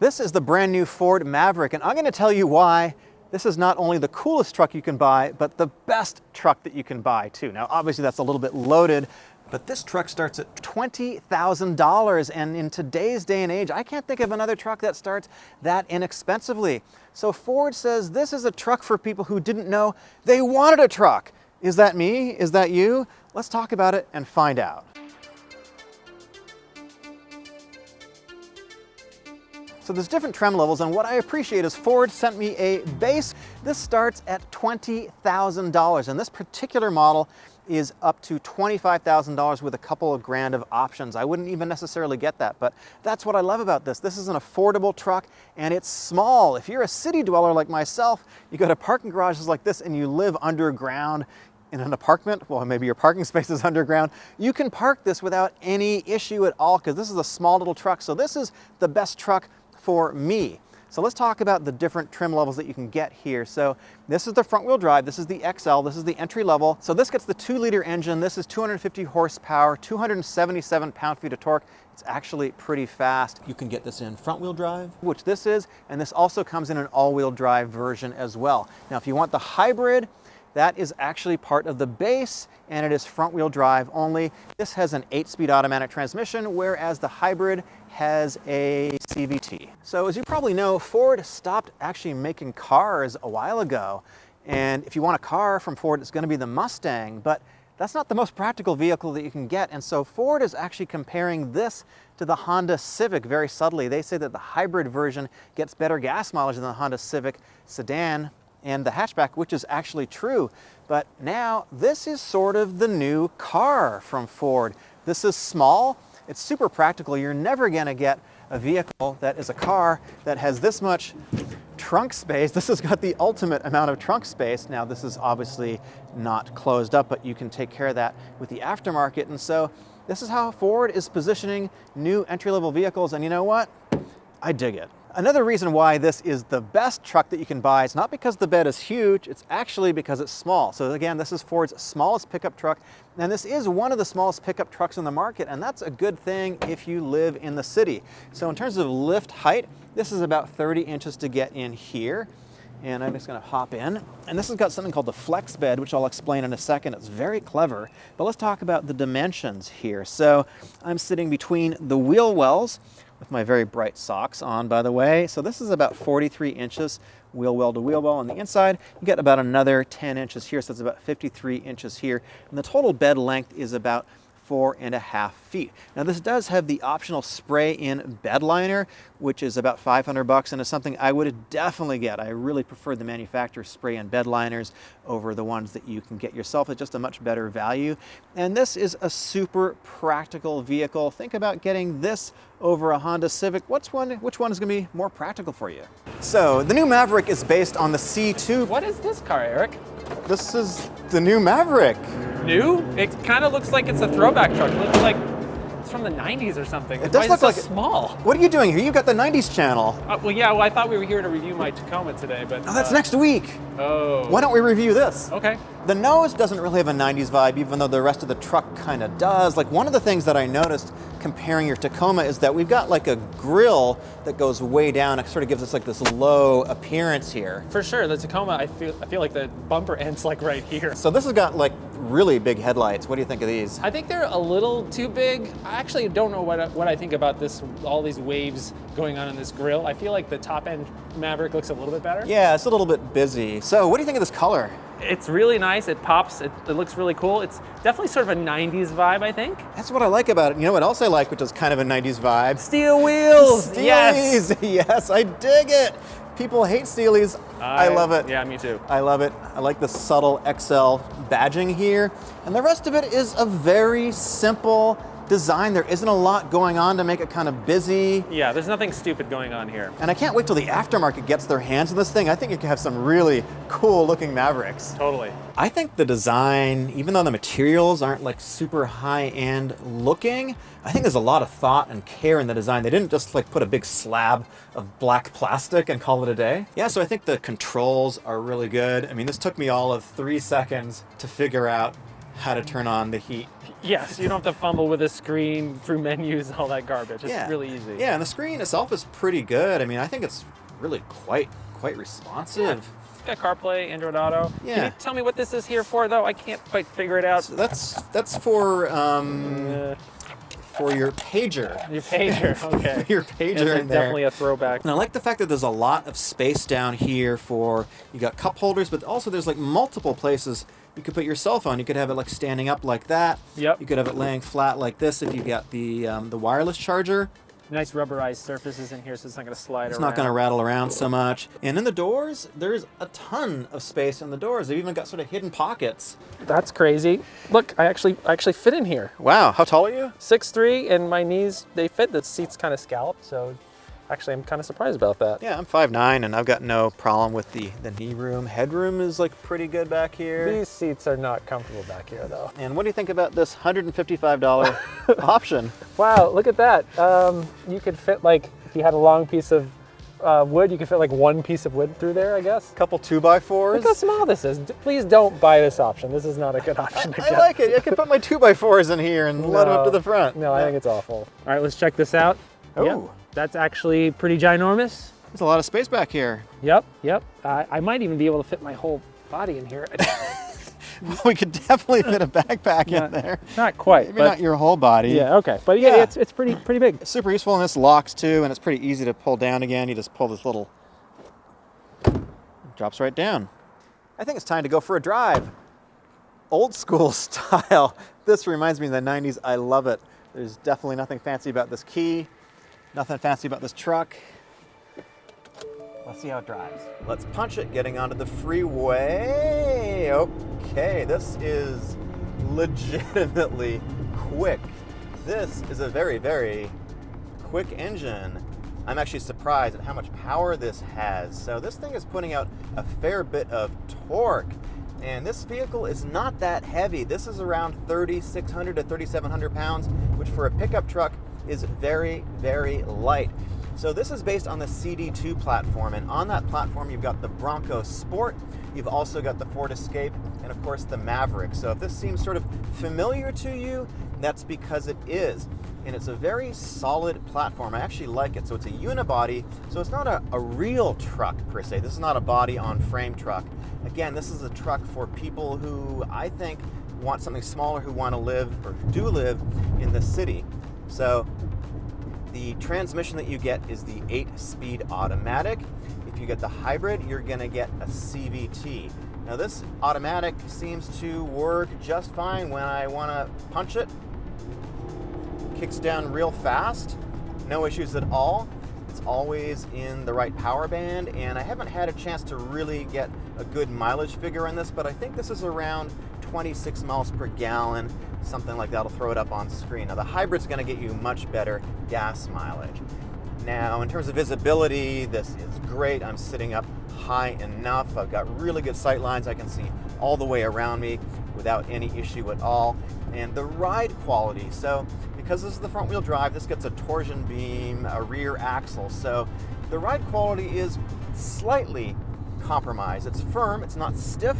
This is the brand new Ford Maverick, and I'm going to tell you why this is not only the coolest truck you can buy, but the best truck that you can buy too. Now, obviously that's a little bit loaded, but this truck starts at $20,000, and in today's day and age, I can't think of another truck that starts that inexpensively. So Ford says this is a truck for people who didn't know they wanted a truck. Is that me? Is that you? Let's talk about it and find out. So there's different trim levels, and what I appreciate is Ford sent me a base. This starts at $20,000, and this particular model is up to $25,000 with a couple of grand of options. I wouldn't even necessarily get that, but that's what I love about this. This is an affordable truck, and it's small. If you're a city dweller like myself, you go to parking garages like this and you live underground in an apartment, well, maybe your parking space is underground, you can park this without any issue at all because this is a small little truck. So this is the best truck for me. So let's talk about the different trim levels that you can get here. So this is the front wheel drive, this is the XL, this is the entry level. So this gets the 2-liter engine, this is 250 horsepower, 277 pound-feet of torque. It's actually pretty fast. You can get this in front wheel drive, which this is, and this also comes in an all-wheel drive version as well. Now, if you want the hybrid, that is actually part of the base, and it is front wheel drive only. This has an 8-speed automatic transmission, whereas the hybrid has a CVT. So as you probably know, Ford stopped actually making cars a while ago. And if you want a car from Ford, it's gonna be the Mustang, but that's not the most practical vehicle that you can get. And so Ford is actually comparing this to the Honda Civic very subtly. They say that the hybrid version gets better gas mileage than the Honda Civic sedan and the hatchback, which is actually true. But now this is sort of the new car from Ford. This is small, it's super practical. You're never gonna get a vehicle that is a car that has this much trunk space. This has got the ultimate amount of trunk space. Now this is obviously not closed up, but you can take care of that with the aftermarket. And so this is how Ford is positioning new entry-level vehicles, and you know what? I dig it. Another reason why this is the best truck that you can buy, it's not because the bed is huge, it's actually because it's small. So again, this is Ford's smallest pickup truck, and this is one of the smallest pickup trucks in the market, and that's a good thing if you live in the city. So in terms of lift height, this is about 30 inches to get in here. And I'm just gonna hop in. And this has got something called the flex bed, which I'll explain in a second. It's very clever, but let's talk about the dimensions here. So I'm sitting between the wheel wells with my very bright socks on, by the way. So this is about 43 inches wheel well to wheel well on the inside. You get about another 10 inches here, so it's about 53 inches here. And the total bed length is about 4.5 feet. Now this does have the optional spray-in bed liner, which is about $500, and is something I would definitely get. I really prefer the manufacturer's spray-in bed liners over the ones that you can get yourself. It's just a much better value. And this is a super practical vehicle. Think about getting this over a Honda Civic. Which one is gonna be more practical for you? So the new Maverick is based on the C2. What is this car, Eric? This is the new Maverick. New? It kind of looks like it's a throwback truck. It looks like it's from the 90s or something. It does Why look is it like so small. What are you doing here? You've got the 90s channel. Well, I thought we were here to review my Tacoma today, but... Oh, that's next week. Oh. Why don't we review this? Okay. The nose doesn't really have a 90s vibe, even though the rest of the truck kind of does. Like, one of the things that I noticed comparing your Tacoma is that we've got like a grill that goes way down. It sort of gives us like this low appearance here. For sure, the Tacoma, I feel like the bumper ends like right here. So this has got like really big headlights. What do you think of these? I think they're a little too big. I actually don't know what I think about this, all these waves going on in this grill. I feel like the top end Maverick looks a little bit better. Yeah, it's a little bit busy. So what do you think of this color? It's really nice, it pops, it looks really cool. It's definitely sort of a 90s vibe, I think. That's what I like about it. You know what else I like, which is kind of a 90s vibe? Steel wheels! Steelies! Yes! Yes, I dig it! People hate Steelies. I love it. Yeah, me too. I love it. I like the subtle XL badging here. And the rest of it is a very simple design. There isn't a lot going on to make it kind of busy. Yeah, there's nothing stupid going on here. And I can't wait till the aftermarket gets their hands on this thing. I think you can have some really cool looking Mavericks. Totally. I think the design, even though the materials aren't like super high-end looking, I think there's a lot of thought and care in the design. They didn't just like put a big slab of black plastic and call it a day. Yeah, so I think the controls are really good. I mean, this took me all of 3 seconds to figure out how to turn on the heat Yes, you don't have to fumble with a screen through menus, all that garbage. It's really easy. Yeah, and the screen itself is pretty good. I mean, I think it's really quite responsive. Got CarPlay, Android Auto. Yeah. Can you tell me what this is here for, though? I can't quite figure it out. So that's for your pager. Your pager, okay. Your pager It's in there. definitely a throwback. And I like the fact that there's a lot of space down here for, you got cup holders, but also there's like multiple places you could put your cell phone. You could have it like standing up like that. Yep. You could have it laying flat like this if you got the wireless charger. Nice rubberized surfaces in here, so it's not going to slide It's around. not going to rattle around so much. And in the doors, there's a ton of space in the doors. They've even got sort of hidden pockets. That's crazy. Look, I actually fit in here. Wow, how tall are you? 6'3", and my knees, they fit. The seat's kind of scalloped, so actually I'm kind of surprised about that. Yeah, I'm 5'9", and I've got no problem with the knee room. Headroom is like pretty good back here. These seats are not comfortable back here, though. And what do you think about this $155 option? Wow, look at that. You could fit, like, if you had a long piece of wood, you could fit like one piece of wood through there, I guess. A couple 2x4s. Look how small this is. Please don't buy this option. This is not a good option to get. I like it. I could put my 2x4s in here and load them up to the front. No, I think it's awful. All right, let's check this out. Oh. Yep, that's actually pretty ginormous. There's a lot of space back here. Yep. I might even be able to fit my whole body in here. We could definitely fit a backpack in there. Not quite. Maybe not your whole body. Yeah, okay. But yeah, it's pretty big. It's super useful, and this locks too, and it's pretty easy to pull down again. You just pull this little, drops right down. I think it's time to go for a drive. Old school style. This reminds me of the 90s. I love it. There's definitely nothing fancy about this key, nothing fancy about this truck. Let's see how it drives. Let's punch it, getting onto the freeway. Okay, this is legitimately quick. This is a very, very quick engine. I'm actually surprised at how much power this has. So this thing is putting out a fair bit of torque. And this vehicle is not that heavy. This is around 3,600 to 3,700 pounds, which for a pickup truck is very, very light. So this is based on the CD2 platform, and on that platform you've got the Bronco Sport, you've also got the Ford Escape, and of course the Maverick. So if this seems sort of familiar to you, that's because it is. And it's a very solid platform. I actually like it. So it's a unibody, so it's not a real truck per se. This is not a body on frame truck. Again, this is a truck for people who I think want something smaller, who want to live or do live in the city. So the transmission that you get is the 8-speed automatic. If you get the hybrid, you're going to get a CVT. Now this automatic seems to work just fine when I want to punch it. Kicks down real fast, no issues at all. It's always in the right power band, and I haven't had a chance to really get a good mileage figure on this, but I think this is around 26 miles per gallon, something like that. I'll throw it up on screen. Now the hybrid's going to get you much better gas mileage. Now in terms of visibility, this is great. I'm sitting up high enough. I've got really good sight lines. I can see all the way around me without any issue at all. And the ride quality, so because this is the front wheel drive, this gets a torsion beam, a rear axle, so the ride quality is slightly compromised. It's firm, it's not stiff,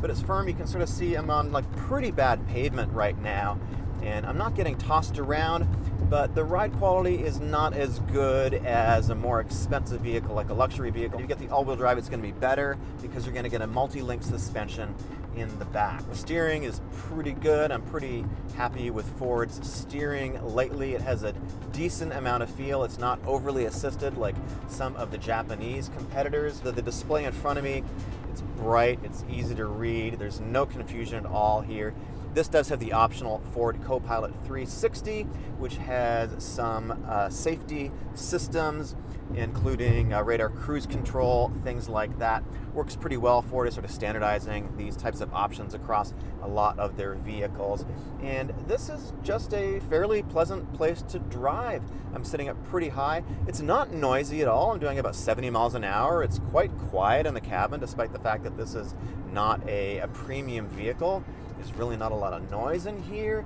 but it's firm. You can sort of see I'm on like pretty bad pavement right now, and I'm not getting tossed around, but the ride quality is not as good as a more expensive vehicle, like a luxury vehicle. If you get the all-wheel drive, it's going to be better because you're going to get a multi-link suspension in the back. The steering is pretty good. I'm pretty happy with Ford's steering lately. It has a decent amount of feel. It's not overly assisted like some of the Japanese competitors. The display in front of me, it's bright, it's easy to read. There's no confusion at all here. This does have the optional Ford Copilot 360, which has some safety systems, including radar cruise control, things like that. Works pretty well. Ford is sort of standardizing these types of options across a lot of their vehicles. And this is just a fairly pleasant place to drive. I'm sitting up pretty high. It's not noisy at all. I'm doing about 70 miles an hour. It's quite quiet in the cabin, despite the fact that this is not a premium vehicle. There's really not a lot of noise in here,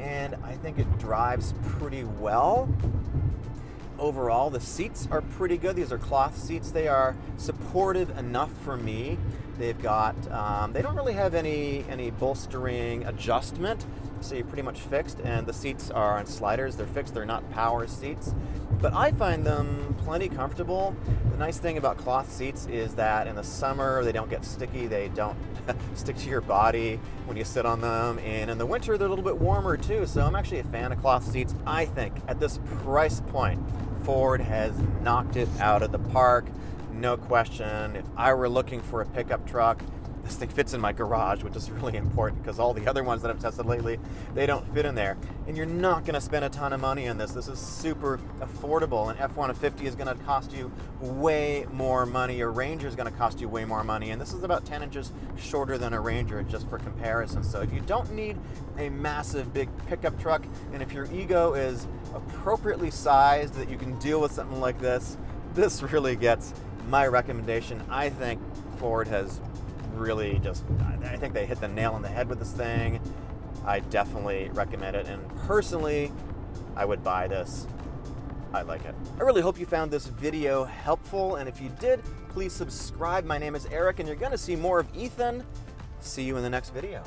and I think it drives pretty well. Overall, the seats are pretty good. These are cloth seats. They are supportive enough for me. They've got, they don't really have any bolstering adjustment. so you're pretty much fixed, and the seats are on sliders. They're fixed, they're not power seats. But I find them plenty comfortable. The nice thing about cloth seats is that in the summer they don't get sticky, they don't stick to your body when you sit on them, and in the winter they're a little bit warmer too, so I'm actually a fan of cloth seats. I think at this price point, Ford has knocked it out of the park, no question. If I were looking for a pickup truck, this thing fits in my garage, which is really important because all the other ones that I've tested lately, they don't fit in there. And you're not going to spend a ton of money on this. This is super affordable. An F-150 is going to cost you way more money. Your Ranger is going to cost you way more money. And this is about 10 inches shorter than a Ranger, just for comparison. So you don't need a massive big pickup truck. And if your ego is appropriately sized that you can deal with something like this, this really gets my recommendation. I think Ford has really I think they hit the nail on the head with this thing. I definitely recommend it, and personally, I would buy this. I like it. I really hope you found this video helpful, and if you did, please subscribe. My name is Eric, and you're gonna see more of Ethan. See you in the next video.